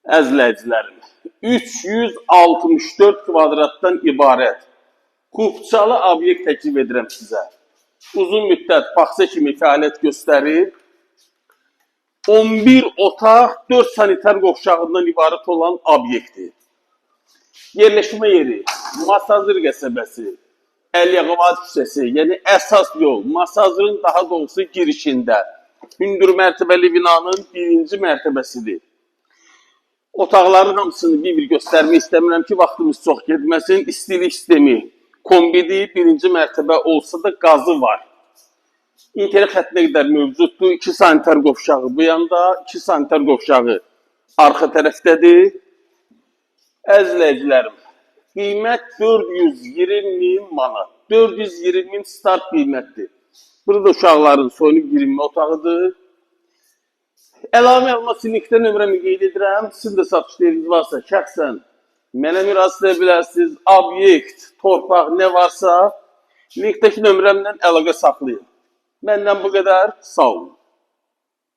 Əzləyicilərim, 364 kvadratdan ibarət kubçalı obyekt təklif edirəm sizə. Uzun müddət bağça kimi fəaliyyət göstərir. 11 otaq, 4 sanitar qovşağından ibarət olan obyektdir. Yerləşmə yeri, Masazır qəsəbəsi, Əliyağa küçəsi, yəni əsas yol, Masazırın daha doğrusu girişində. Hündür mərtəbəli binanın birinci mərtəbəsidir. Otaqların hamısını bir-bir göstərmək istəmirəm ki, vaxtımız çox getməsin. İstilik sistemi, kombidir, birinci mərtəbə olsa da qazı var. İnternet xəttinə qədər mövcuddur. 2 sanitar qovşağı bu yanda, 2 sanitar qovşağı arxa tərəfdədir. Əzləyicilərim, qiymət 420.000 manat. 420.000 start qiymətdir. Burada uşaqların soyunub girinmə otağıdır. Əlavə məlumat linkdə nömrəmi qeyd edirəm. Sizin də satışlarınız varsa şəxsən mənə müraciət edə bilərsiniz. Obyekt, torpaq nə varsa linkdəki nömrəmdən əlaqə saxlayın. Məndən bu qədər. Sağ olun.